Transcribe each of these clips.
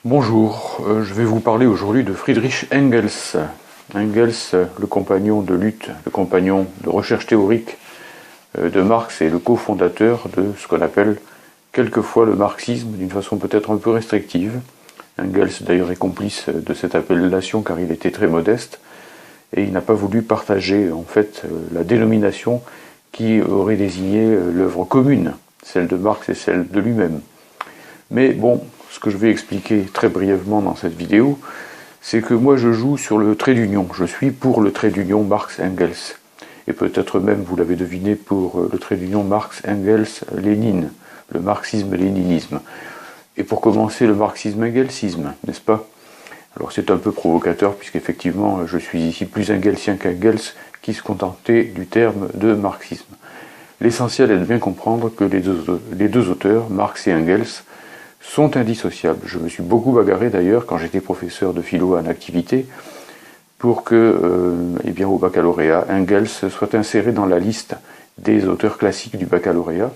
Bonjour, je vais vous parler aujourd'hui de Friedrich Engels. Engels, le compagnon de lutte, le compagnon de recherche théorique de Marx et le cofondateur de ce qu'on appelle quelquefois le marxisme d'une façon peut-être un peu restrictive. Engels d'ailleurs est complice de cette appellation car il était très modeste et il n'a pas voulu partager en fait la dénomination qui aurait désigné l'œuvre commune, celle de Marx et celle de lui-même. Mais bon, ce que je vais expliquer très brièvement dans cette vidéo, c'est que moi je joue sur le trait d'union. Je suis pour le trait d'union Marx-Engels. Et peut-être même, vous l'avez deviné, pour le trait d'union Marx-Engels-Lénine, le marxisme-léninisme. Et pour commencer, le marxisme-engelsisme, n'est-ce pas? Alors c'est un peu provocateur, puisqu'effectivement, je suis ici plus engelsien qu'Engels, qui se contentait du terme de marxisme. L'essentiel est de bien comprendre que les deux auteurs, Marx et Engels, sont indissociables. Je me suis beaucoup bagarré d'ailleurs quand j'étais professeur de philo en activité pour que, au baccalauréat, Engels soit inséré dans la liste des auteurs classiques du baccalauréat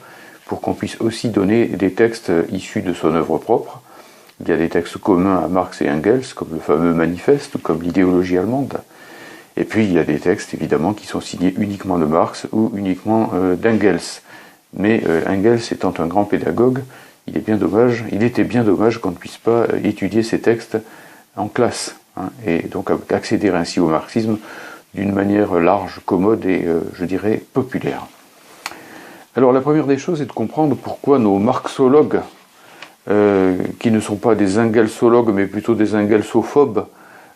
pour qu'on puisse aussi donner des textes issus de son œuvre propre. Il y a des textes communs à Marx et Engels, comme le fameux manifeste, comme l'idéologie allemande. Et puis il y a des textes évidemment qui sont signés uniquement de Marx ou uniquement d'Engels. Mais Engels étant un grand pédagogue, il était bien dommage qu'on ne puisse pas étudier ces textes en classe, et donc accéder ainsi au marxisme d'une manière large, commode et, je dirais, populaire. Alors la première des choses est de comprendre pourquoi nos marxologues, qui ne sont pas des engelsologues mais plutôt des engelsophobes,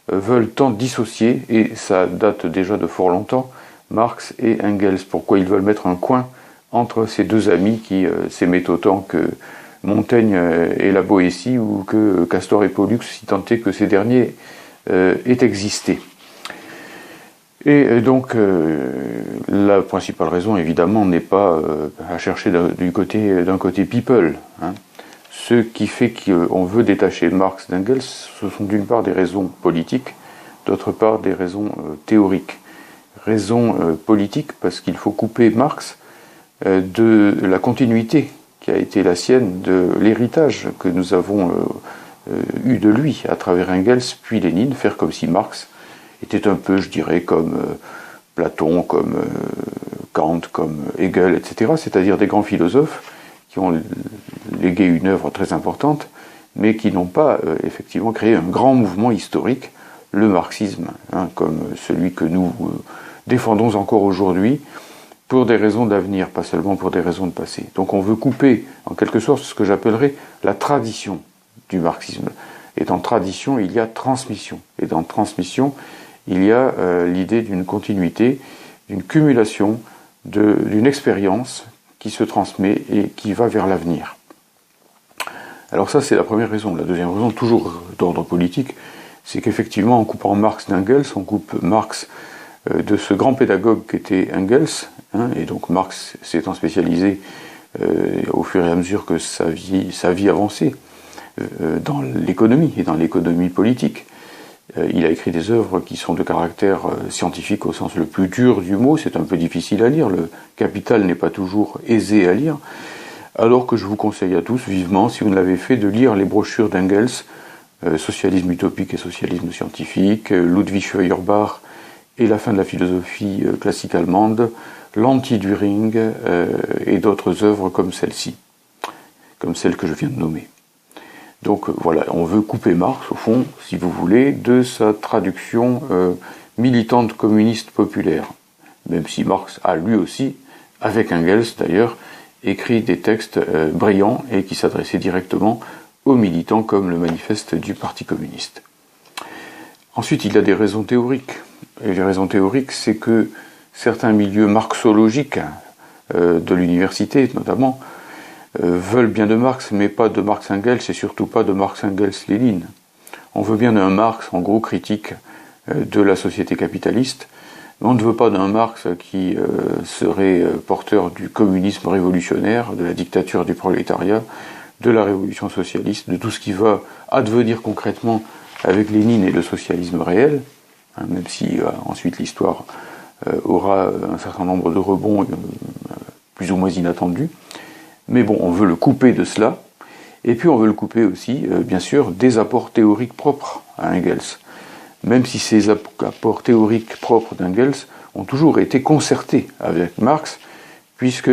veulent tant dissocier, et ça date déjà de fort longtemps, Marx et Engels. Pourquoi ils veulent mettre un coin entre ces deux amis qui s'aimaient autant que Montaigne et la Boétie, ou que Castor et Pollux, si tant est que ces derniers aient existé. Et donc, la principale raison, évidemment, n'est pas à chercher d'un côté people. Ce qui fait qu'on veut détacher Marx d'Engels, ce sont d'une part des raisons politiques, d'autre part des raisons théoriques. Raisons politiques, parce qu'il faut couper Marx de la continuité qui a été la sienne, de l'héritage que nous avons eu de lui à travers Engels puis Lénine, faire comme si Marx était un peu, je dirais, comme Platon, comme Kant, comme Hegel, etc., c'est-à-dire des grands philosophes qui ont légué une œuvre très importante, mais qui n'ont pas effectivement créé un grand mouvement historique, le marxisme, comme celui que nous défendons encore aujourd'hui, pour des raisons d'avenir, pas seulement pour des raisons de passé. Donc on veut couper, en quelque sorte, ce que j'appellerais la tradition du marxisme. Et dans tradition, il y a transmission. Et dans transmission, il y a l'idée d'une continuité, d'une cumulation, d'une expérience qui se transmet et qui va vers l'avenir. Alors ça, c'est la première raison. La deuxième raison, toujours d'ordre politique, c'est qu'effectivement, en coupant Marx d'Engels, on coupe Marx de ce grand pédagogue qu'était Engels, et donc Marx s'étant spécialisé au fur et à mesure que sa vie avançait dans l'économie et dans l'économie politique. Il a écrit des œuvres qui sont de caractère scientifique au sens le plus dur du mot, c'est un peu difficile à lire, le Capital n'est pas toujours aisé à lire, alors que je vous conseille à tous vivement, si vous ne l'avez fait, de lire les brochures d'Engels, Socialisme utopique et socialisme scientifique, Ludwig Feuerbach et la fin de la philosophie classique allemande, l'anti-Düring et d'autres œuvres comme celle-ci, comme celle que je viens de nommer. Donc voilà, on veut couper Marx, au fond, si vous voulez, de sa traduction militante communiste populaire. Même si Marx a lui aussi, avec Engels d'ailleurs, écrit des textes brillants et qui s'adressaient directement aux militants comme le manifeste du Parti communiste. Ensuite, il y a des raisons théoriques. Et les raisons théoriques, c'est que certains milieux marxologiques de l'université, notamment, veulent bien de Marx, mais pas de Marx-Engels, et surtout pas de Marx-Engels-Lénine. On veut bien d'un Marx, en gros, critique de la société capitaliste, mais on ne veut pas d'un Marx qui serait porteur du communisme révolutionnaire, de la dictature du prolétariat, de la révolution socialiste, de tout ce qui va advenir concrètement avec Lénine et le socialisme réel, même si ensuite l'histoire aura un certain nombre de rebonds plus ou moins inattendus. Mais bon, on veut le couper de cela, Et puis on veut le couper aussi, bien sûr, des apports théoriques propres à Engels. Même si ces apports théoriques propres d'Engels ont toujours été concertés avec Marx, puisque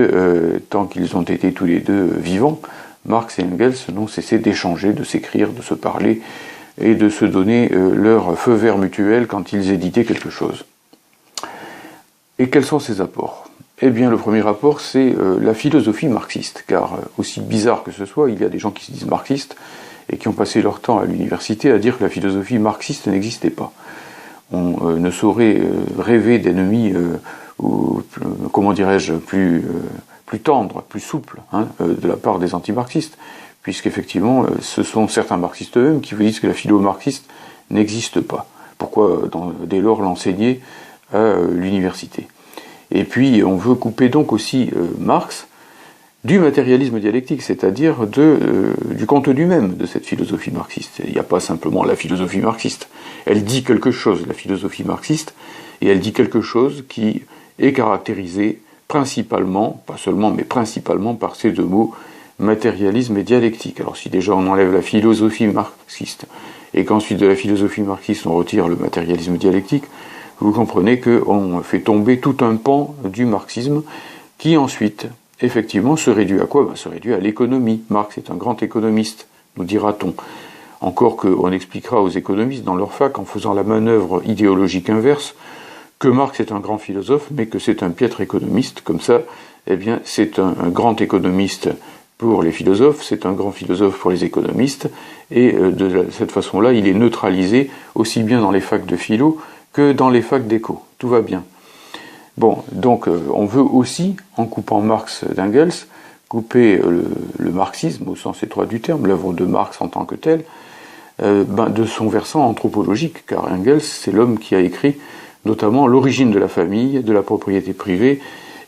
tant qu'ils ont été tous les deux vivants, Marx et Engels n'ont cessé d'échanger, de s'écrire, de se parler et de se donner leur feu vert mutuel quand ils éditaient quelque chose. Et quels sont ces apports ? Eh bien, le premier rapport, c'est la philosophie marxiste, car aussi bizarre que ce soit, il y a des gens qui se disent marxistes et qui ont passé leur temps à l'université à dire que la philosophie marxiste n'existait pas. On ne saurait rêver d'ennemis, ou comment dirais-je, plus tendres, plus souples, de la part des anti-marxistes, puisqu'effectivement, ce sont certains marxistes eux-mêmes qui vous disent que la philo marxiste n'existe pas. Pourquoi, dès lors, l'enseigner à l'université ? Et puis, on veut couper donc aussi Marx du matérialisme dialectique, c'est-à-dire du contenu même de cette philosophie marxiste. Il n'y a pas simplement la philosophie marxiste. Elle dit quelque chose, la philosophie marxiste, et elle dit quelque chose qui est caractérisé principalement, pas seulement, mais principalement par ces deux mots, matérialisme et dialectique. Alors si déjà on enlève la philosophie marxiste, et qu'ensuite de la philosophie marxiste on retire le matérialisme dialectique, vous comprenez qu'on fait tomber tout un pan du marxisme qui ensuite, effectivement, se réduit à quoi ? Se réduit à l'économie. Marx est un grand économiste, nous dira-t-on. Encore qu'on expliquera aux économistes dans leur fac, en faisant la manœuvre idéologique inverse, que Marx est un grand philosophe, mais que c'est un piètre économiste. Comme ça, eh bien, c'est un grand économiste pour les philosophes, c'est un grand philosophe pour les économistes, et de cette façon-là, il est neutralisé aussi bien dans les facs de philo que dans les facs d'éco. Tout va bien. Bon, donc on veut aussi, en coupant Marx d'Engels, couper le marxisme au sens étroit du terme, l'œuvre de Marx en tant que telle, de son versant anthropologique, car Engels, c'est l'homme qui a écrit notamment l'origine de la famille, de la propriété privée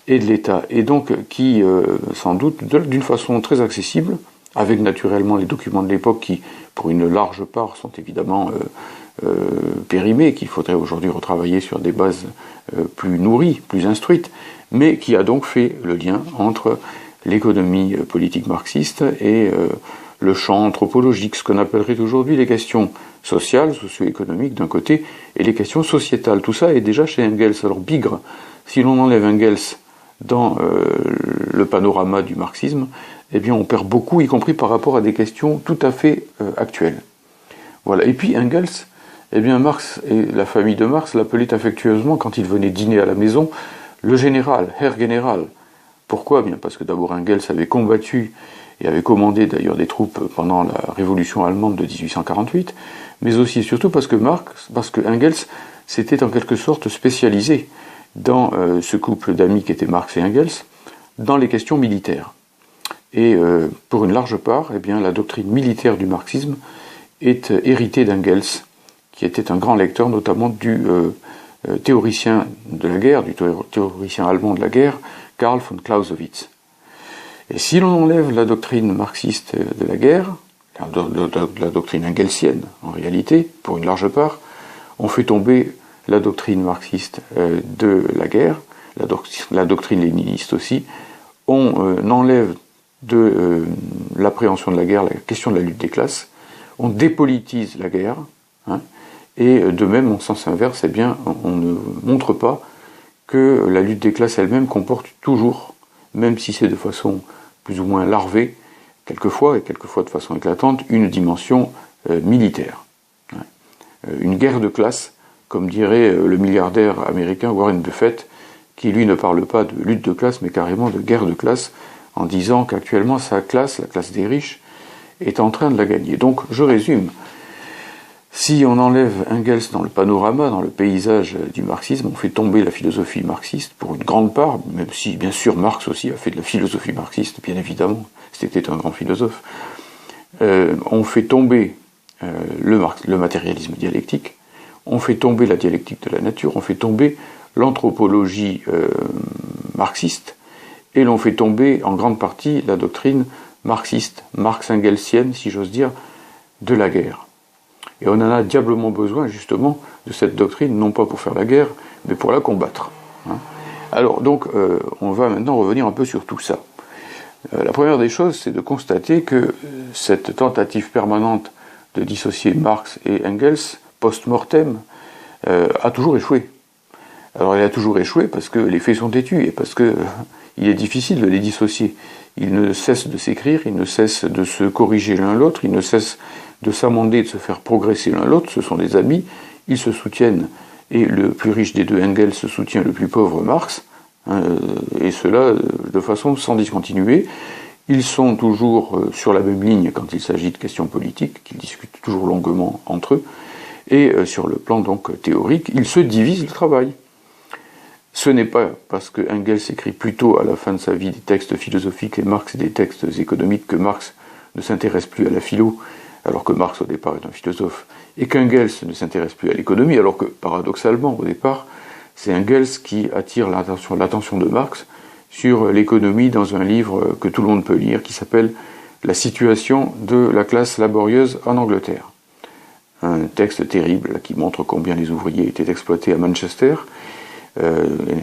et de l'État, et donc qui, sans doute, d'une façon très accessible, avec naturellement les documents de l'époque qui, pour une large part, sont évidemment périmés, qu'il faudrait aujourd'hui retravailler sur des bases plus nourries, plus instruites, mais qui a donc fait le lien entre l'économie politique marxiste et le champ anthropologique, ce qu'on appellerait aujourd'hui les questions sociales, socio-économiques d'un côté, et les questions sociétales. Tout ça est déjà chez Engels. Alors bigre, si l'on enlève Engels dans le panorama du marxisme, eh bien on perd beaucoup, y compris par rapport à des questions tout à fait actuelles. Voilà. Et puis Engels, eh bien Marx et la famille de Marx l'appelaient affectueusement, quand il venait dîner à la maison, le général, Herr General. Pourquoi ? Bien parce que d'abord Engels avait combattu et avait commandé d'ailleurs des troupes pendant la révolution allemande de 1848, mais aussi et surtout parce que Engels s'était en quelque sorte spécialisé dans ce couple d'amis qui était Marx et Engels, dans les questions militaires. Et pour une large part, eh bien, la doctrine militaire du marxisme est héritée d'Engels, qui était un grand lecteur notamment du théoricien de la guerre, du théoricien allemand de la guerre, Karl von Clausewitz. Et si l'on enlève la doctrine marxiste de la guerre, la doctrine engelsienne en réalité, pour une large part, on fait tomber la doctrine marxiste de la guerre, la doctrine léniniste aussi, on enlève de l'appréhension de la guerre la question de la lutte des classes, on dépolitise la guerre, et de même, en sens inverse, eh bien, on ne montre pas que la lutte des classes elle-même comporte toujours, même si c'est de façon plus ou moins larvée, quelquefois, et quelquefois de façon éclatante, une dimension militaire. Une guerre de classe, comme dirait le milliardaire américain Warren Buffett, qui lui ne parle pas de lutte de classe, mais carrément de guerre de classe, en disant qu'actuellement sa classe, la classe des riches, est en train de la gagner. Donc, je résume. Si on enlève Engels dans le panorama, dans le paysage du marxisme, on fait tomber la philosophie marxiste pour une grande part, même si, bien sûr, Marx aussi a fait de la philosophie marxiste, bien évidemment, c'était un grand philosophe. On fait tomber le matérialisme dialectique, on fait tomber la dialectique de la nature, on fait tomber l'anthropologie marxiste, et l'on fait tomber en grande partie la doctrine marxiste, marx-engelsienne, si j'ose dire, de la guerre. Et on en a diablement besoin, justement, de cette doctrine, non pas pour faire la guerre, mais pour la combattre. Alors, donc, on va maintenant revenir un peu sur tout ça. La première des choses, c'est de constater que cette tentative permanente de dissocier Marx et Engels, post-mortem, a toujours échoué. Alors elle a toujours échoué parce que les faits sont têtus et parce que il est difficile de les dissocier. Ils ne cessent de s'écrire, ils ne cessent de se corriger l'un l'autre, ils ne cessent de s'amender, de se faire progresser l'un l'autre, ce sont des amis, ils se soutiennent, et le plus riche des deux, Engels, soutient le plus pauvre, Marx, et cela de façon sans discontinuer. Ils sont toujours sur la même ligne quand il s'agit de questions politiques, qu'ils discutent toujours longuement entre eux, et sur le plan donc théorique, ils se divisent le travail. Ce n'est pas parce que Engels écrit plutôt à la fin de sa vie des textes philosophiques et Marx des textes économiques que Marx ne s'intéresse plus à la philo, alors que Marx au départ est un philosophe, et qu'Engels ne s'intéresse plus à l'économie, alors que paradoxalement au départ, c'est Engels qui attire l'attention de Marx sur l'économie dans un livre que tout le monde peut lire, qui s'appelle « La situation de la classe laborieuse en Angleterre ». Un texte terrible qui montre combien les ouvriers étaient exploités à Manchester.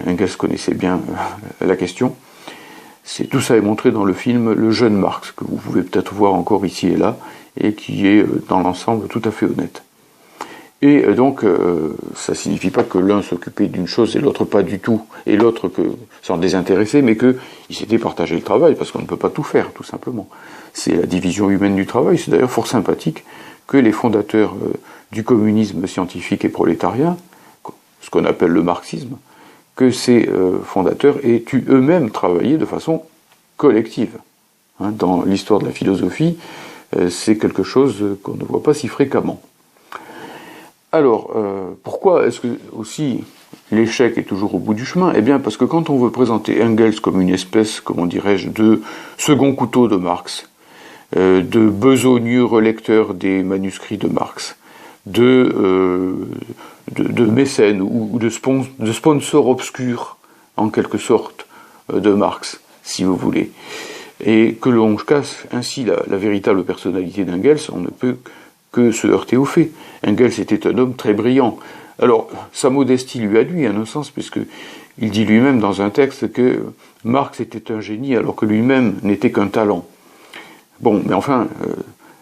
Engels connaissait bien la question. Tout ça est montré dans le film Le jeune Marx, que vous pouvez peut-être voir encore ici et là, et qui est dans l'ensemble tout à fait honnête. Et donc, ça ne signifie pas que l'un s'occupait d'une chose et l'autre pas du tout, et l'autre s'en désintéressait, mais qu'ils s'étaient partagé le travail, parce qu'on ne peut pas tout faire, tout simplement. C'est la division humaine du travail, c'est d'ailleurs fort sympathique que les fondateurs du communisme scientifique et prolétarien, ce qu'on appelle le marxisme, que ces fondateurs aient eux-mêmes travaillé de façon collective. Dans l'histoire de la philosophie, c'est quelque chose qu'on ne voit pas si fréquemment. Alors, pourquoi est-ce que aussi l'échec est toujours au bout du chemin? Eh bien, parce que quand on veut présenter Engels comme une espèce, comment dirais-je, de second couteau de Marx, de besogneux relecteur des manuscrits de Marx, de mécène ou de sponsor obscur, en quelque sorte, de Marx, si vous voulez, et que l'on casse ainsi la véritable personnalité d'Engels, on ne peut que se heurter aux faits. Engels était un homme très brillant. Alors, sa modestie lui a dû, en un sens, puisqu'il dit lui-même dans un texte que Marx était un génie alors que lui-même n'était qu'un talent. Bon, mais enfin,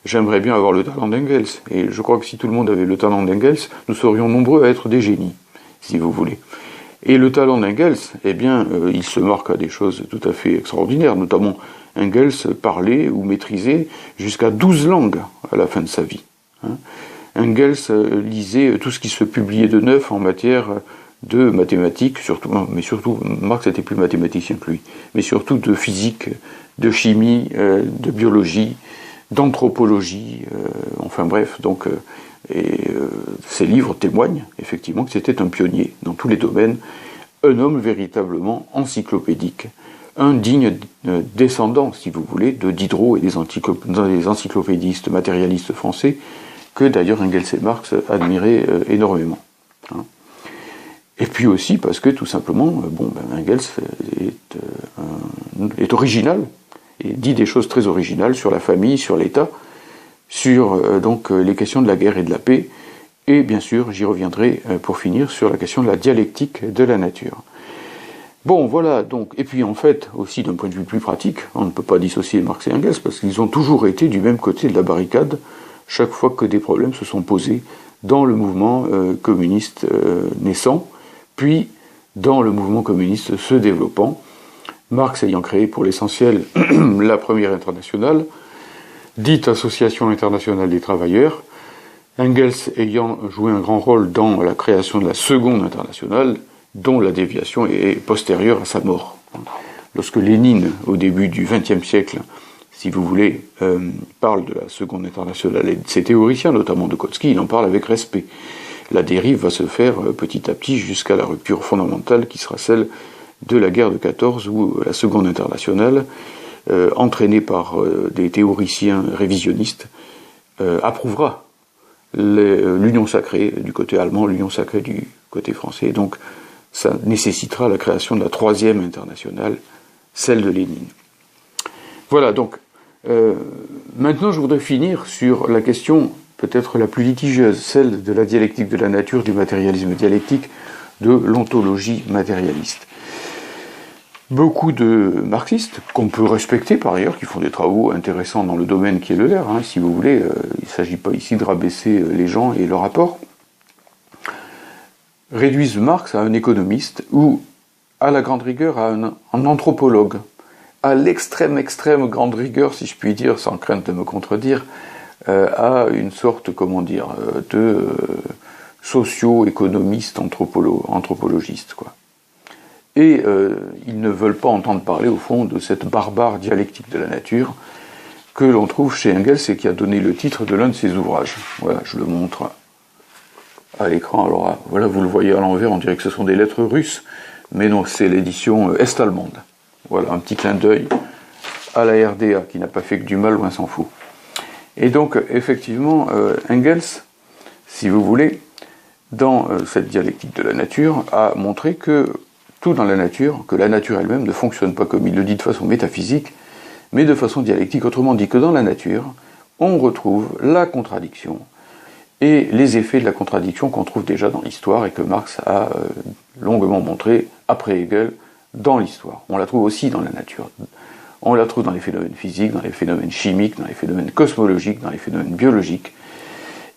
j'aimerais bien avoir le talent d'Engels, et je crois que si tout le monde avait le talent d'Engels, nous serions nombreux à être des génies, si vous voulez. Et le talent d'Engels, eh bien, il se marque à des choses tout à fait extraordinaires, notamment Engels parlait ou maîtrisait jusqu'à 12 langues à la fin de sa vie. Engels lisait tout ce qui se publiait de neuf en matière de mathématiques, mais surtout, Marx était plus mathématicien que lui, mais surtout de physique, de chimie, de biologie, d'anthropologie, enfin bref, donc, ces livres témoignent effectivement que c'était un pionnier dans tous les domaines, un homme véritablement encyclopédique, un digne descendant, si vous voulez, de Diderot et des encyclopédistes matérialistes français, que d'ailleurs Engels et Marx admiraient énormément. Et puis aussi parce que tout simplement, Engels est original, et dit des choses très originales sur la famille, sur l'État, sur donc les questions de la guerre et de la paix, et bien sûr, j'y reviendrai pour finir sur la question de la dialectique de la nature. Bon, voilà, donc, et puis en fait, aussi d'un point de vue plus pratique, on ne peut pas dissocier Marx et Engels, parce qu'ils ont toujours été du même côté de la barricade, chaque fois que des problèmes se sont posés dans le mouvement communiste naissant, puis dans le mouvement communiste se développant, Marx ayant créé pour l'essentiel la première internationale, dite Association internationale des travailleurs, Engels ayant joué un grand rôle dans la création de la seconde internationale, dont la déviation est postérieure à sa mort. Lorsque Lénine, au début du XXe siècle, si vous voulez, parle de la seconde internationale et de ses théoriciens, notamment de Kautsky, il en parle avec respect. La dérive va se faire petit à petit jusqu'à la rupture fondamentale qui sera celle de la guerre de 14, où la seconde internationale, entraînée par des théoriciens révisionnistes, approuvera l'union sacrée du côté allemand, l'union sacrée du côté français. Donc ça nécessitera la création de la troisième internationale, celle de Lénine. Voilà, donc maintenant je voudrais finir sur la question peut-être la plus litigieuse, celle de la dialectique de la nature, du matérialisme dialectique, de l'ontologie matérialiste. Beaucoup de marxistes, qu'on peut respecter par ailleurs, qui font des travaux intéressants dans le domaine qui est le leur, hein, si vous voulez, il ne s'agit pas ici de rabaisser les gens et leur apport, réduisent Marx à un économiste ou, à la grande rigueur, à un anthropologue. À l'extrême grande rigueur, si je puis dire, sans crainte de me contredire, à une sorte, comment dire, de socio-économiste anthropologiste, quoi. Et ils ne veulent pas entendre parler, au fond, de cette barbare dialectique de la nature que l'on trouve chez Engels et qui a donné le titre de l'un de ses ouvrages. Voilà, je le montre à l'écran. Alors voilà, vous le voyez à l'envers, on dirait que ce sont des lettres russes, mais non, c'est l'édition est-allemande. Voilà, un petit clin d'œil à la RDA, qui n'a pas fait que du mal, loin s'en faut. Et donc, effectivement, Engels, si vous voulez, dans cette dialectique de la nature, a montré que tout dans la nature, que la nature elle-même ne fonctionne pas comme il le dit de façon métaphysique, mais de façon dialectique. Autrement dit que dans la nature, on retrouve la contradiction et les effets de la contradiction qu'on trouve déjà dans l'histoire et que Marx a longuement montré, après Hegel, dans l'histoire. On la trouve aussi dans la nature. On la trouve dans les phénomènes physiques, dans les phénomènes chimiques, dans les phénomènes cosmologiques, dans les phénomènes biologiques.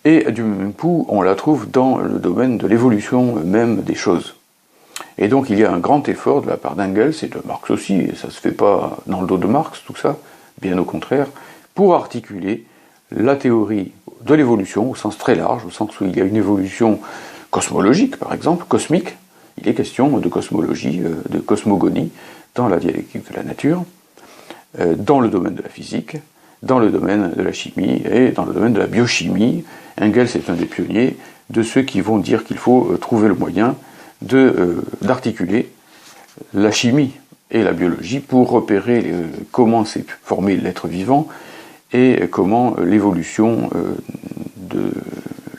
Et du même coup, on la trouve dans le domaine de l'évolution même des choses. Et donc il y a un grand effort de la part d'Engels et de Marx aussi, et ça ne se fait pas dans le dos de Marx, tout ça, bien au contraire, pour articuler la théorie de l'évolution au sens très large, au sens où il y a une évolution cosmologique, par exemple, cosmique. Il est question de cosmologie, de cosmogonie, dans la dialectique de la nature, dans le domaine de la physique, dans le domaine de la chimie et dans le domaine de la biochimie. Engels est un des pionniers de ceux qui vont dire qu'il faut trouver le moyen d'articuler la chimie et la biologie pour repérer comment s'est formé l'être vivant et comment l'évolution de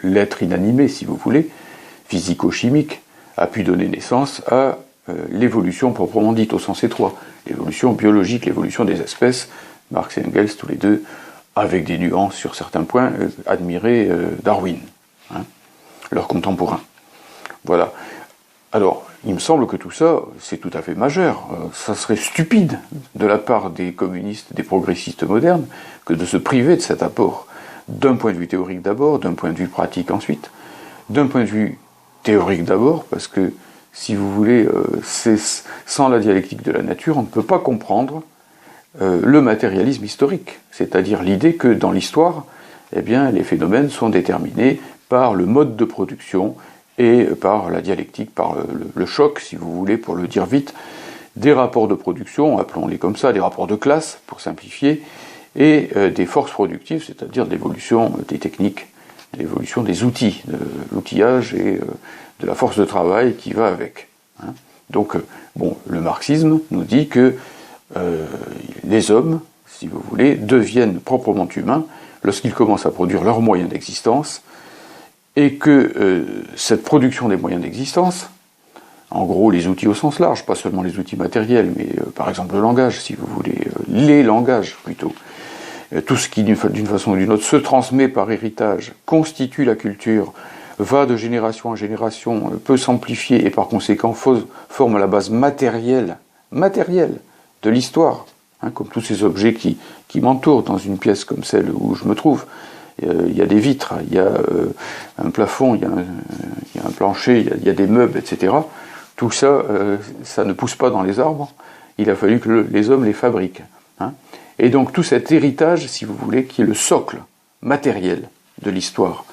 l'être inanimé, si vous voulez, physico-chimique, a pu donner naissance à l'évolution proprement dite, au sens étroit, l'évolution biologique, l'évolution des espèces. Marx et Engels, tous les deux, avec des nuances sur certains points, admiraient Darwin, hein, leur contemporain. Voilà. Alors, il me semble que tout ça, c'est tout à fait majeur. Ça serait stupide de la part des communistes, des progressistes modernes, que de se priver de cet apport, d'un point de vue théorique d'abord, d'un point de vue pratique ensuite, d'un point de vue théorique d'abord, parce que, si vous voulez, sans la dialectique de la nature, on ne peut pas comprendre le matérialisme historique, c'est-à-dire l'idée que dans l'histoire, eh bien, les phénomènes sont déterminés par le mode de production et par la dialectique, par le choc, si vous voulez, pour le dire vite, des rapports de production, appelons-les comme ça, des rapports de classe, pour simplifier, et des forces productives, c'est-à-dire l'évolution des techniques, l'évolution des outils, de l'outillage et de la force de travail qui va avec. Hein. Donc, bon, le marxisme nous dit que les hommes, si vous voulez, deviennent proprement humains lorsqu'ils commencent à produire leurs moyens d'existence, et que cette production des moyens d'existence, en gros les outils au sens large, pas seulement les outils matériels, mais par exemple le langage, si vous voulez, les langages plutôt, tout ce qui d'une façon ou d'une autre se transmet par héritage, constitue la culture, va de génération en génération, peut s'amplifier et par conséquent forme la base matérielle de l'histoire, hein, comme tous ces objets qui m'entourent dans une pièce comme celle où je me trouve. Il y a des vitres, il y a un plafond, il y a un plancher, il y a des meubles, etc. Tout ça, ça ne pousse pas dans les arbres. Il a fallu que les hommes les fabriquent. Hein. Et donc tout cet héritage, si vous voulez, qui est le socle matériel de l'histoire,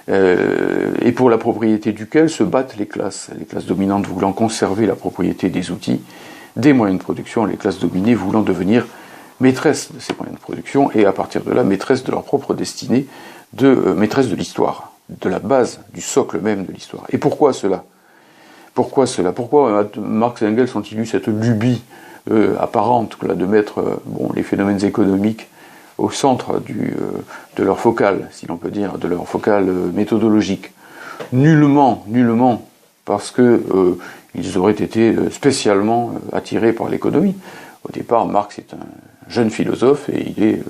et pour la propriété duquel se battent les classes dominantes voulant conserver la propriété des outils, des moyens de production, les classes dominées voulant devenir maîtresses de ces moyens de production, et à partir de là, maîtresses de leur propre destinée, maîtresses de l'histoire, de la base, du socle même de l'histoire. Et pourquoi cela ? Pourquoi Marx et Engels ont-ils eu cette lubie apparente là, de mettre les phénomènes économiques au centre de leur focale, si l'on peut dire, de leur focale méthodologique ? Nullement, parce que ils auraient été spécialement attirés par l'économie. Au départ, Marx est un jeune philosophe et il est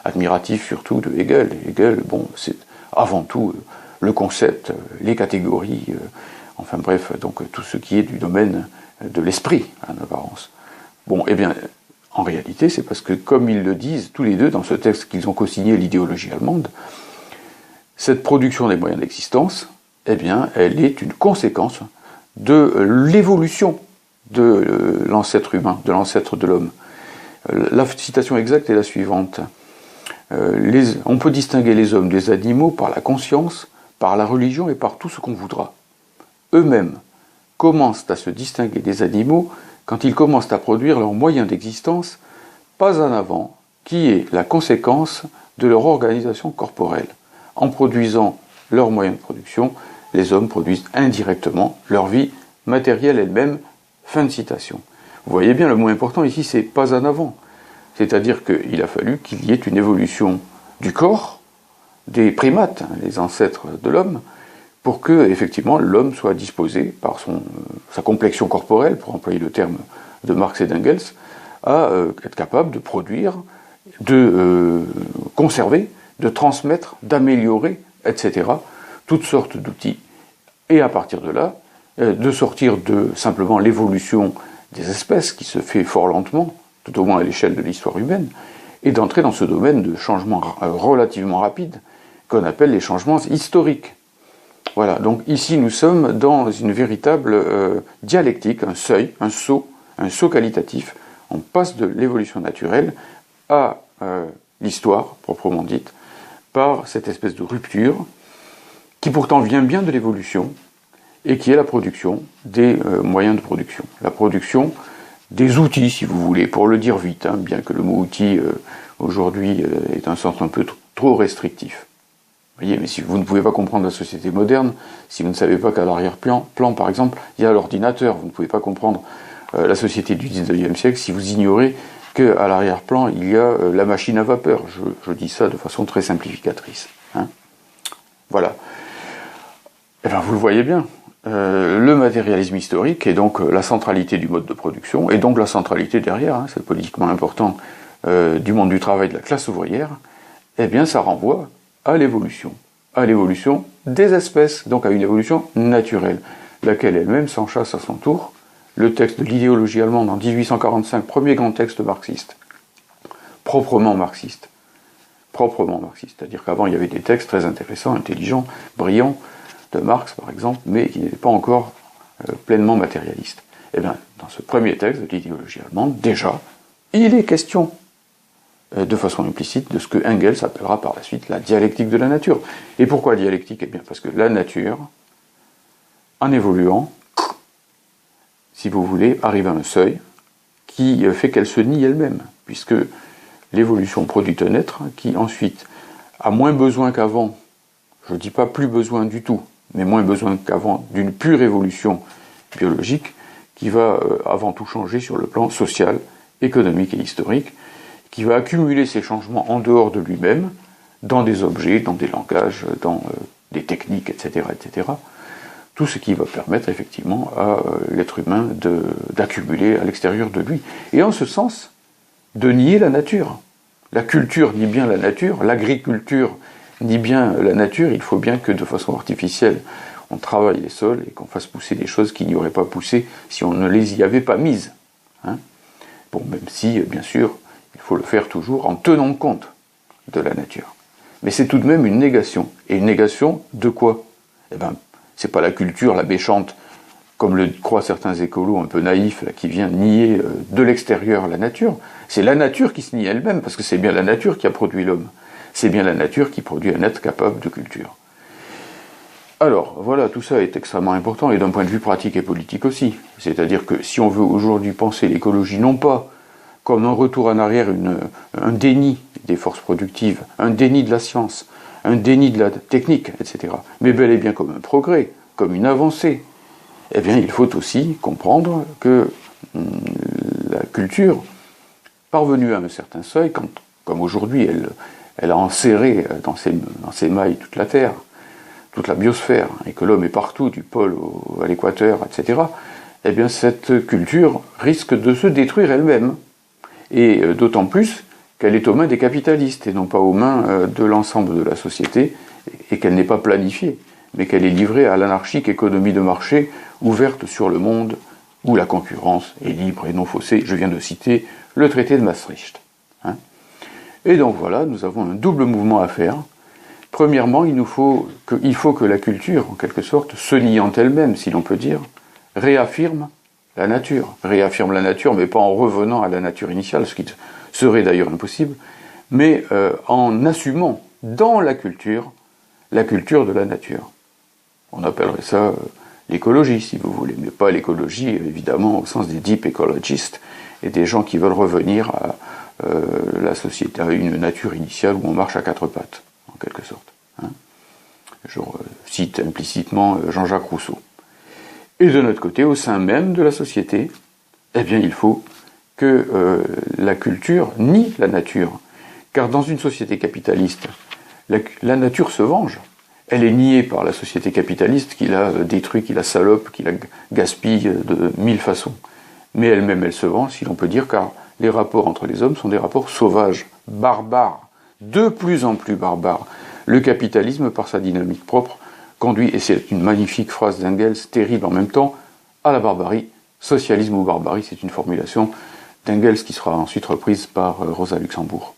admiratif surtout de Hegel. Hegel, c'est avant tout le concept, les catégories, enfin bref, donc tout ce qui est du domaine de l'esprit, en apparence. Bon, eh bien, en réalité, c'est parce que, comme ils le disent tous les deux dans ce texte qu'ils ont co-signé, l'idéologie allemande, cette production des moyens d'existence, eh bien, elle est une conséquence de l'évolution de l'ancêtre humain, de l'ancêtre de l'homme. La citation exacte est la suivante. On peut distinguer les hommes des animaux par la conscience, par la religion et par tout ce qu'on voudra. Eux-mêmes commencent à se distinguer des animaux quand ils commencent à produire leurs moyens d'existence, pas en avant, qui est la conséquence de leur organisation corporelle. En produisant leurs moyens de production, les hommes produisent indirectement leur vie matérielle elle-même. Fin de citation. Vous voyez bien, le mot important ici, c'est pas en avant. C'est-à-dire qu'il a fallu qu'il y ait une évolution du corps, des primates, les ancêtres de l'homme, pour que, effectivement, l'homme soit disposé, par sa complexion corporelle, pour employer le terme de Marx et d'Engels, à être capable de produire, de conserver, de transmettre, d'améliorer, etc., toutes sortes d'outils. Et à partir de là, de sortir de simplement l'évolution des espèces, qui se fait fort lentement, tout au moins à l'échelle de l'histoire humaine, et d'entrer dans ce domaine de changements relativement rapides, qu'on appelle les changements historiques. Voilà, donc ici nous sommes dans une véritable dialectique, un seuil, un saut qualitatif. On passe de l'évolution naturelle à l'histoire, proprement dite, par cette espèce de rupture, qui pourtant vient bien de l'évolution, et qui est la production des moyens de production. La production des outils, si vous voulez, pour le dire vite, bien que le mot outil, aujourd'hui, est un sens un peu trop restrictif. Vous voyez, mais si vous ne pouvez pas comprendre la société moderne, si vous ne savez pas qu'à l'arrière-plan, par exemple, il y a l'ordinateur, vous ne pouvez pas comprendre la société du 19e siècle si vous ignorez qu'à l'arrière-plan, il y a la machine à vapeur. Je dis ça de façon très simplificatrice. Voilà. Eh bien, vous le voyez bien. Le matérialisme historique et donc la centralité du mode de production, et donc la centralité derrière, c'est politiquement important, du monde du travail de la classe ouvrière, eh bien ça renvoie à l'évolution des espèces, donc à une évolution naturelle, laquelle elle-même s'enchasse à son tour. Le texte de l'idéologie allemande en 1845, premier grand texte marxiste, proprement marxiste, c'est-à-dire qu'avant il y avait des textes très intéressants, intelligents, brillants, de Marx par exemple, mais qui n'était pas encore pleinement matérialiste. Eh bien, dans ce premier texte de l'idéologie allemande, déjà, il est question, de façon implicite, de ce que Engels appellera par la suite la dialectique de la nature. Et pourquoi dialectique ? Eh bien, parce que la nature, en évoluant, si vous voulez, arrive à un seuil qui fait qu'elle se nie elle-même, puisque l'évolution produit un être qui ensuite a moins besoin qu'avant, je ne dis pas plus besoin du tout, mais moins besoin qu'avant d'une pure évolution biologique qui va avant tout changer sur le plan social, économique et historique, qui va accumuler ces changements en dehors de lui-même, dans des objets, dans des langages, dans des techniques, etc., etc. Tout ce qui va permettre effectivement à l'être humain d'accumuler à l'extérieur de lui. Et en ce sens, de nier la nature. La culture nie bien la nature, l'agriculture nie bien la nature, il faut bien que de façon artificielle, on travaille les sols et qu'on fasse pousser des choses qui n'y auraient pas poussé si on ne les y avait pas mises. Bon, même si, bien sûr, il faut le faire toujours en tenant compte de la nature. Mais c'est tout de même une négation. Et une négation de quoi ? Eh bien, c'est pas la culture, la méchante, comme le croient certains écolos un peu naïfs, là, qui vient nier de l'extérieur la nature. C'est la nature qui se nie elle-même, parce que c'est bien la nature qui a produit l'homme. C'est bien la nature qui produit un être capable de culture. Alors, voilà, tout ça est extrêmement important, et d'un point de vue pratique et politique aussi. C'est-à-dire que si on veut aujourd'hui penser l'écologie, non pas comme un retour en arrière, un déni des forces productives, un déni de la science, un déni de la technique, etc., mais bel et bien comme un progrès, comme une avancée, eh bien, il faut aussi comprendre que la culture, parvenue à un certain seuil, comme aujourd'hui elle a enserré dans ses mailles toute la Terre, toute la biosphère, et que l'homme est partout, du pôle à l'équateur, etc., eh bien cette culture risque de se détruire elle-même, et d'autant plus qu'elle est aux mains des capitalistes, et non pas aux mains de l'ensemble de la société, et qu'elle n'est pas planifiée, mais qu'elle est livrée à l'anarchique économie de marché, ouverte sur le monde où la concurrence est libre et non faussée. Je viens de citer le traité de Maastricht. Et donc voilà, nous avons un double mouvement à faire. Premièrement, il faut que la culture, en quelque sorte, se niant elle-même, si l'on peut dire, réaffirme la nature. Réaffirme la nature, mais pas en revenant à la nature initiale, ce qui serait d'ailleurs impossible, mais en assumant dans la culture de la nature. On appellerait ça l'écologie, si vous voulez, mais pas l'écologie, évidemment, au sens des deep ecologistes, et des gens qui veulent revenir à la société, à une nature initiale où on marche à quatre pattes, en quelque sorte. Je cite implicitement Jean-Jacques Rousseau. Et de notre côté, au sein même de la société, eh bien, il faut que la culture nie la nature. Car dans une société capitaliste, la nature se venge. Elle est niée par la société capitaliste qui la détruit, qui la salope, qui la gaspille de mille façons. Mais elle-même, elle se venge, si l'on peut dire, car les rapports entre les hommes sont des rapports sauvages, barbares, de plus en plus barbares. Le capitalisme, par sa dynamique propre, conduit, et c'est une magnifique phrase d'Engels, terrible en même temps, à la barbarie. Socialisme ou barbarie, c'est une formulation d'Engels qui sera ensuite reprise par Rosa Luxembourg.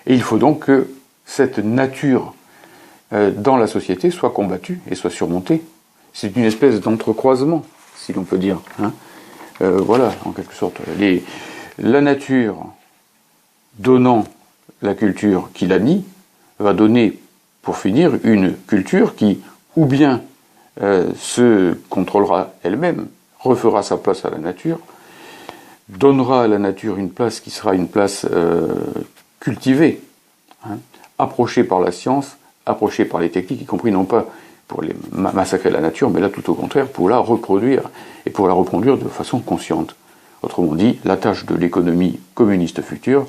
Et il faut donc que cette nature dans la société soit combattue et soit surmontée. C'est une espèce d'entrecroisement, si l'on peut dire. Voilà, en quelque sorte. La nature donnant la culture qui la nie va donner, pour finir, une culture qui, ou bien se contrôlera elle-même, refera sa place à la nature, donnera à la nature une place qui sera une place cultivée, approchée par la science, approchée par les techniques, y compris non pas pour les massacrer la nature, mais là tout au contraire, pour la reproduire, et pour la reproduire de façon consciente. Autrement dit, la tâche de l'économie communiste future,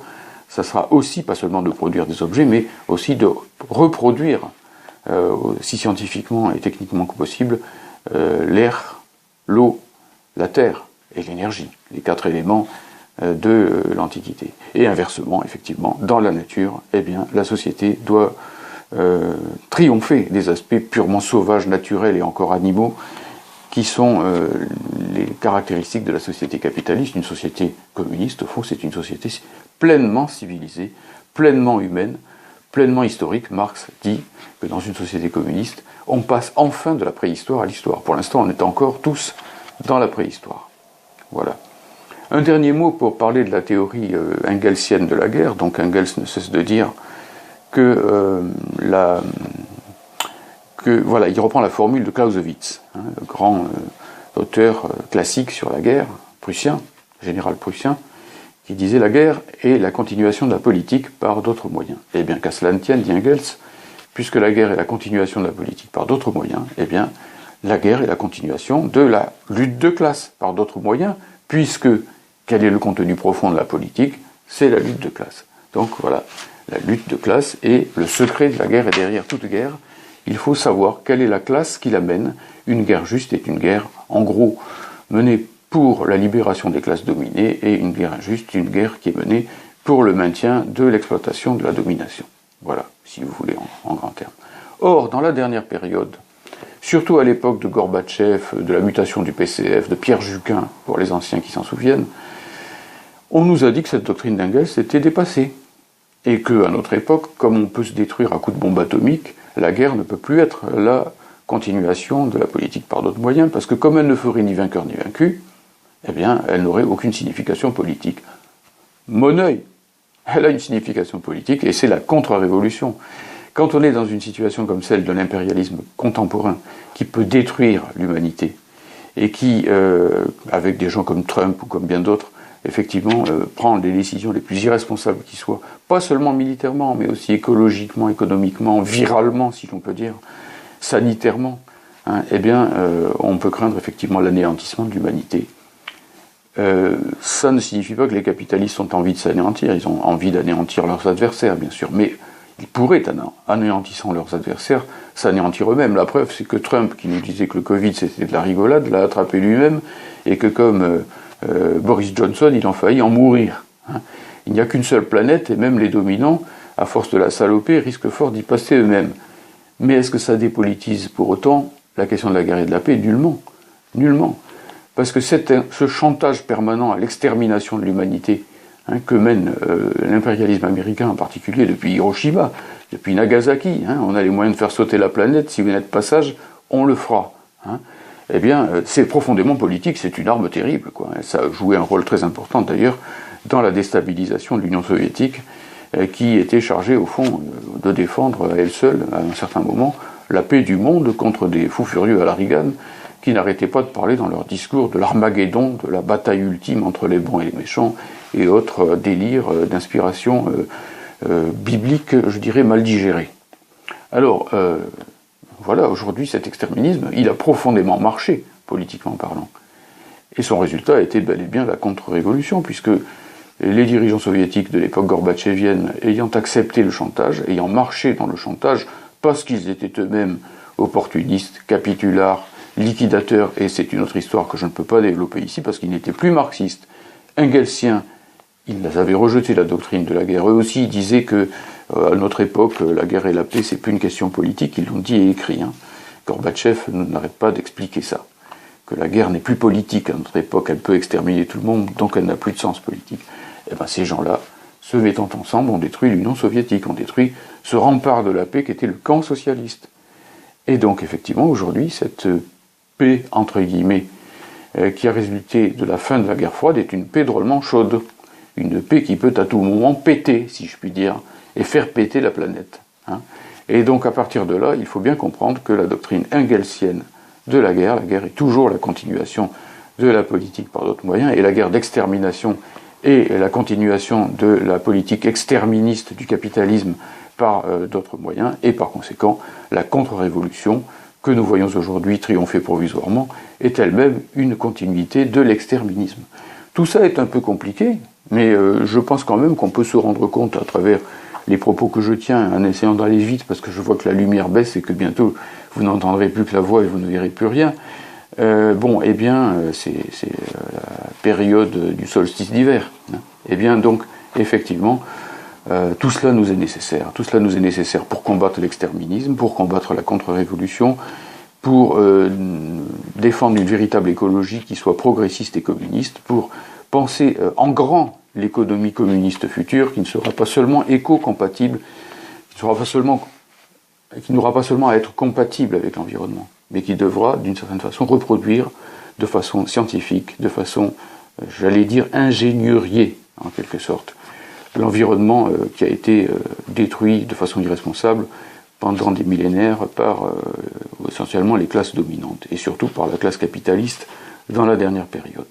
ça sera aussi, pas seulement de produire des objets, mais aussi de reproduire, si scientifiquement et techniquement que possible, l'air, l'eau, la terre et l'énergie, les quatre éléments de l'Antiquité. Et inversement, effectivement, dans la nature, eh bien, la société doit triompher des aspects purement sauvages, naturels et encore animaux, qui sont les caractéristiques de la société capitaliste. Une société communiste, au fond, c'est une société pleinement civilisée, pleinement humaine, pleinement historique. Marx dit que dans une société communiste, on passe enfin de la préhistoire à l'histoire. Pour l'instant, on est encore tous dans la préhistoire. Voilà. Un dernier mot pour parler de la théorie engelsienne de la guerre. Donc Engels ne cesse de dire que voilà, il reprend la formule de Clausewitz, le grand auteur classique sur la guerre, prussien, général prussien, qui disait la guerre est la continuation de la politique par d'autres moyens. Eh bien, qu'à cela ne tienne, dit Engels, puisque la guerre est la continuation de la politique par d'autres moyens, eh bien, la guerre est la continuation de la lutte de classe par d'autres moyens, puisque quel est le contenu profond de la politique? C'est la lutte de classe. Donc voilà, la lutte de classe est le secret de la guerre, et derrière toute guerre, il faut savoir quelle est la classe qui la mène. Une guerre juste est une guerre, en gros, menée pour la libération des classes dominées, et une guerre injuste, une guerre qui est menée pour le maintien de l'exploitation de la domination. Voilà, si vous voulez, en grands termes. Or, dans la dernière période, surtout à l'époque de Gorbatchev, de la mutation du PCF, de Pierre Juquin, pour les anciens qui s'en souviennent, on nous a dit que cette doctrine d'Engels était dépassée. Et qu'à notre époque, comme on peut se détruire à coups de bombes atomiques, la guerre ne peut plus être la continuation de la politique par d'autres moyens, parce que comme elle ne ferait ni vainqueur ni vaincu, eh bien, elle n'aurait aucune signification politique. Mon œil, elle a une signification politique, et c'est la contre-révolution. Quand on est dans une situation comme celle de l'impérialisme contemporain, qui peut détruire l'humanité, et qui, avec des gens comme Trump ou comme bien d'autres, effectivement, prend les décisions les plus irresponsables qui soient, pas seulement militairement, mais aussi écologiquement, économiquement, viralement, si l'on peut dire, sanitairement, eh bien, on peut craindre effectivement l'anéantissement de l'humanité. Ça ne signifie pas que les capitalistes ont envie de s'anéantir, ils ont envie d'anéantir leurs adversaires, bien sûr, mais ils pourraient, anéantissant leurs adversaires, s'anéantir eux-mêmes. La preuve, c'est que Trump, qui nous disait que le Covid c'était de la rigolade, l'a attrapé lui-même, et que comme Boris Johnson, il en faillit en mourir. Il n'y a qu'une seule planète, et même les dominants, à force de la saloper, risquent fort d'y passer eux-mêmes. Mais est-ce que ça dépolitise pour autant la question de la guerre et de la paix? Nullement. Nullement. parce que ce chantage permanent à l'extermination de l'humanité que mène l'impérialisme américain en particulier depuis Hiroshima, depuis Nagasaki, on a les moyens de faire sauter la planète, si vous n'êtes pas sage, on le fera. Eh bien, c'est profondément politique, c'est une arme terrible, quoi. Ça a joué un rôle très important d'ailleurs dans la déstabilisation de l'Union soviétique, qui était chargée au fond de défendre à elle seule, à un certain moment, la paix du monde contre des fous furieux à la Reagan, qui n'arrêtaient pas de parler dans leur discours de l'Armageddon, de la bataille ultime entre les bons et les méchants, et autres délires d'inspiration biblique, je dirais, mal digérés. Alors, voilà, aujourd'hui, cet exterminisme, il a profondément marché, politiquement parlant. Et son résultat a été bel et bien la contre-révolution, puisque les dirigeants soviétiques de l'époque gorbatchevienne, ayant accepté le chantage, ayant marché dans le chantage, parce qu'ils étaient eux-mêmes opportunistes, capitulars, liquidateurs, et c'est une autre histoire que je ne peux pas développer ici, parce qu'ils n'étaient plus marxistes, engelsiens, ils avaient rejeté la doctrine de la guerre. Eux aussi disaient que, à notre époque, la guerre et la paix, c'est plus une question politique, ils l'ont dit et écrit. Gorbatchev n'arrête pas d'expliquer ça, que la guerre n'est plus politique à notre époque, elle peut exterminer tout le monde, donc elle n'a plus de sens politique. Et bien ces gens-là, se mettant ensemble, ont détruit l'Union soviétique, ont détruit ce rempart de la paix qui était le camp socialiste. Et donc effectivement, aujourd'hui, cette paix, entre guillemets, qui a résulté de la fin de la guerre froide, est une paix drôlement chaude. Une paix qui peut à tout moment péter, si je puis dire, et faire péter la planète. Et donc à partir de là, il faut bien comprendre que la doctrine engelsienne de la guerre est toujours la continuation de la politique par d'autres moyens, et la guerre d'extermination et la continuation de la politique exterministe du capitalisme par d'autres moyens, et par conséquent, la contre-révolution que nous voyons aujourd'hui triompher provisoirement est elle-même une continuité de l'exterminisme. Tout ça est un peu compliqué, mais je pense quand même qu'on peut se rendre compte à travers les propos que je tiens, en essayant d'aller vite, parce que je vois que la lumière baisse et que bientôt vous n'entendrez plus que la voix et vous ne verrez plus rien. Eh bien, c'est la période du solstice d'hiver. Eh bien, donc, effectivement, tout cela nous est nécessaire. Tout cela nous est nécessaire pour combattre l'exterminisme, pour combattre la contre-révolution, pour défendre une véritable écologie qui soit progressiste et communiste, pour penser en grand l'économie communiste future, qui ne sera pas seulement éco-compatible, qui n'aura pas seulement à être compatible avec l'environnement, mais qui devra, d'une certaine façon, reproduire de façon scientifique, de façon, j'allais dire, ingénieurier, en quelque sorte, l'environnement qui a été détruit de façon irresponsable pendant des millénaires par essentiellement les classes dominantes, et surtout par la classe capitaliste dans la dernière période.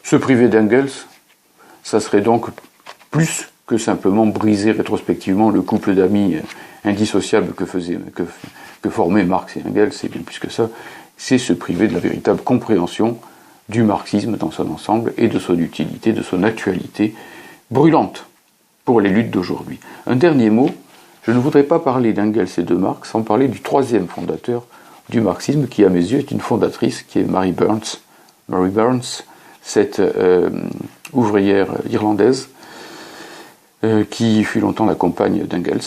Se priver d'Engels, ça serait donc plus que simplement briser rétrospectivement le couple d'amis indissociable que formaient Marx et Engels, c'est bien plus que ça, c'est se priver de la véritable compréhension du marxisme dans son ensemble et de son utilité, de son actualité brûlante pour les luttes d'aujourd'hui. Un dernier mot, je ne voudrais pas parler d'Engels et de Marx sans parler du troisième fondateur du marxisme, qui à mes yeux est une fondatrice, qui est Mary Burns. Mary Burns, cette ouvrière irlandaise qui fut longtemps la compagne d'Engels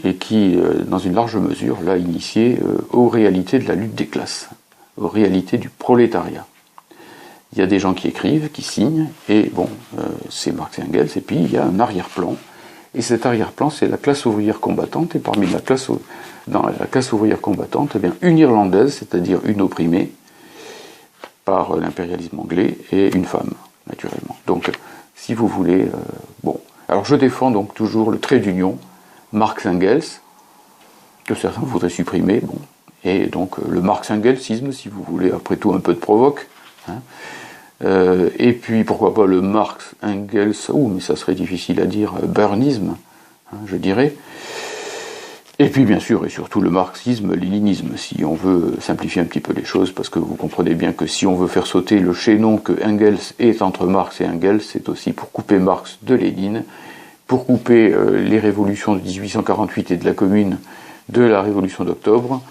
et qui, dans une large mesure, l'a initié aux réalités de la lutte des classes, aux réalités du prolétariat. Il y a des gens qui écrivent, qui signent, et bon, c'est Marx et Engels, et puis il y a un arrière-plan, et cet arrière-plan, c'est la classe ouvrière combattante, et parmi dans la classe ouvrière combattante, eh bien, une Irlandaise, c'est-à-dire une opprimée, par l'impérialisme anglais, et une femme, naturellement. Donc, si vous voulez, bon. Alors, je défends donc toujours le trait d'union, Marx-Engels, que certains voudraient supprimer, bon. Et donc, le Marx-Engelsisme, si vous voulez, après tout, un peu de provoque. Et puis, pourquoi pas le Marx-Engels, mais ça serait difficile à dire, Burnisme, je dirais. Et puis, bien sûr, et surtout le marxisme-léninisme, si on veut simplifier un petit peu les choses, parce que vous comprenez bien que si on veut faire sauter le chaînon que Engels est entre Marx et Engels, c'est aussi pour couper Marx de Lénine, pour couper les révolutions de 1848 et de la Commune de la Révolution d'octobre,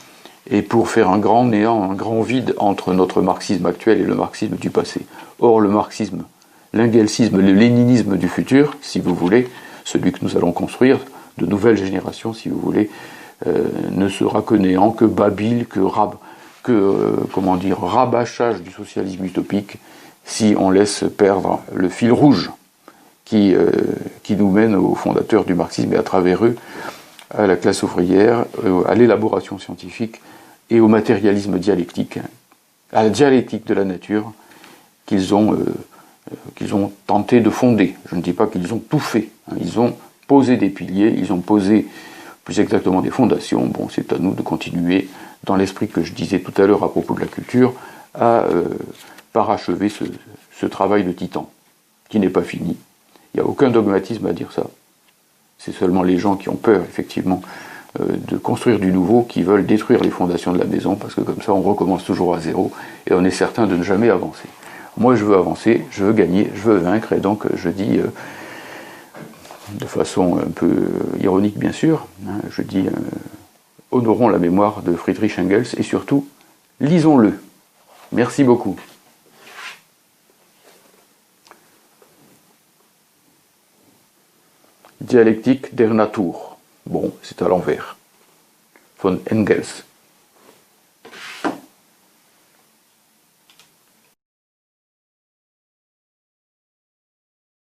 et pour faire un grand néant, un grand vide entre notre marxisme actuel et le marxisme du passé. Or, le marxisme, l'engelsisme, le léninisme du futur, si vous voulez, celui que nous allons construire, de nouvelles générations, si vous voulez, ne sera que néant, que babil, que comment dire, rabâchage du socialisme utopique si on laisse perdre le fil rouge qui nous mène aux fondateurs du marxisme et à travers eux à la classe ouvrière, à l'élaboration scientifique et au matérialisme dialectique, à la dialectique de la nature qu'ils ont tenté de fonder. Je ne dis pas qu'ils ont tout fait, hein. Ils ont posé des piliers, ils ont posé plus exactement des fondations. Bon, c'est à nous de continuer dans l'esprit que je disais tout à l'heure à propos de la culture, à parachever ce travail de titan, qui n'est pas fini. Il n'y a aucun dogmatisme à dire ça. C'est seulement les gens qui ont peur, effectivement, de construire du nouveau, qui veulent détruire les fondations de la maison, parce que comme ça, on recommence toujours à zéro, et on est certain de ne jamais avancer. Moi, je veux avancer, je veux gagner, je veux vaincre, et donc je dis, de façon un peu ironique, bien sûr, hein, je dis, honorons la mémoire de Friedrich Engels, et surtout, lisons-le. Merci beaucoup. Dialectique der Natur. Bon, c'est à l'envers. Von Engels.